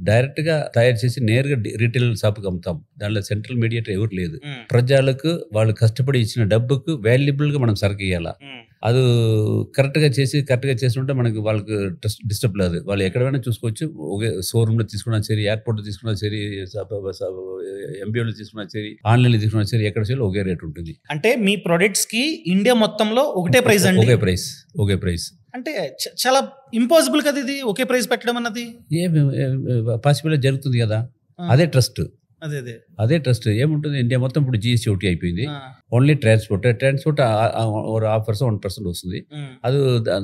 Direct గా తయారు చేసి నేరుగా రీటైల్ షాప్కి అమ్ముతాం. దాంట్లో సెంట్రల్ మీడియేటర్ ఎవరు లేదు. ప్రజలకు వాళ్ళు కష్టపడి ఇచ్చిన డబ్బుకు వాల్యుబుల్ గా మనం సరుకు ఇవ్వాలా. అది కరెక్ట్ గా చేస్తుంటే మనకి వాళ్ళకి డిస్టర్బ్ లేదు. వాళ్ళు ఎక్కడైనా చూసుకోవచ్చు. ఒకే షోరూమ్ లో తీసుకున్నా సరే, ఎయిర్పోర్ట్ లో తీసుకున్నా సరే, ఎంబీఓలో తీసుకున్నా సరే, ఆన్లైన్ లో తీసుకున్నా సరే, ఎక్కడ సరే ఒకే రేట్ ఉంటుంది. అంటే మీ ప్రొడక్ట్స్ కి ఇండియా మొత్తంలో ఒకటే ప్రైస్ అండి? ఒకే ప్రైస్. అంటే చాలా ఇంపాసిబుల్ కదా ఇది, ఒకే ప్రైస్ పెట్టడం అన్నది. పాసిబుల్ జరుగుతుంది కదా. అదే ట్రస్ట్. అదే ట్రస్ట్ ఏముంటుంది. ఇండియా మొత్తం ఇప్పుడు GST ఒకటి అయిపోయింది. ఓన్లీ ట్రాన్స్పోర్ట్ 1% వస్తుంది. అది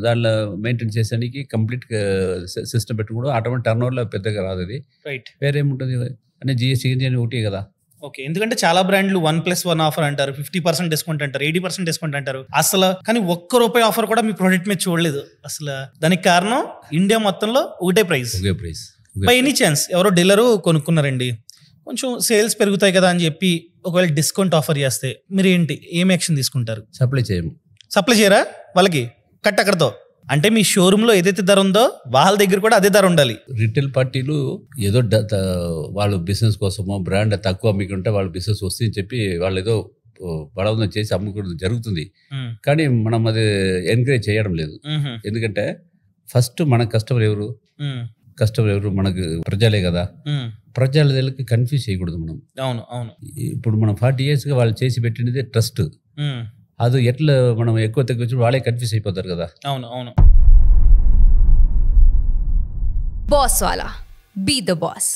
దానిలో మెయింటైన్ చేసేదానికి కంప్లీట్ సిస్టమ్ పెట్టుకోవడం. ఆటోమేటిక్ టర్న్ ఓవర్ లో పెద్దగా రాదు. అది వేరే ఏముంటుంది అంటే GST ఒకటి కదా. ఓకే, ఎందుకంటే చాలా బ్రాండ్లు 1+1 ఆఫర్ అంటారు, 50% డిస్కౌంట్ అంటారు, 80% డిస్కౌంట్ అంటారు. అసలు కానీ ₹1 ఆఫర్ కూడా మీ ప్రోడక్ట్ మీద చూడలేదు అసలు. దానికి కారణం ఇండియా మొత్తంలో ఒకటే ప్రైస్. బై ఎనీ ఛాన్స్ ఎవరో డీలరు కొనుక్కున్నారండి, కొంచెం సేల్స్ పెరుగుతాయి కదా అని చెప్పి ఒకవేళ డిస్కౌంట్ ఆఫర్ చేస్తే మీరు ఏం యాక్షన్ తీసుకుంటారు? సప్లై చేయరా వాళ్ళకి అక్కడతో? అంటే మీ షోరూమ్ లో ఏదైతే ధర ఉందో వాళ్ళ దగ్గర కూడా అదే ధర ఉండాలి. రిటైల్ పార్టీలు ఏదో వాళ్ళు బిజినెస్ కోసమో బ్రాండ్ తక్కువ అమ్ముకుంటే వాళ్ళ బిజినెస్ వస్తుందని చెప్పి వాళ్ళు ఏదో బలవంతం చేసి అమ్ముకోవడం జరుగుతుంది. కానీ మనం అది ఎంకరేజ్ చేయడం లేదు. ఎందుకంటే ఫస్ట్ మన కస్టమర్ ఎవరు మనకు ప్రజలే కదా. ప్రజలకి కన్ఫ్యూజ్ చేయకూడదు మనం. అవును. ఇప్పుడు మనం 40 years గా వాళ్ళు చేసి పెట్టినది ట్రస్ట్. అది ఎట్లా మనం ఎక్కువ తక్కువ వాళ్ళే కన్ఫ్యూజ్ అయిపోతారు కదా. అవును. బాస్ వాలా, బీ ద బాస్.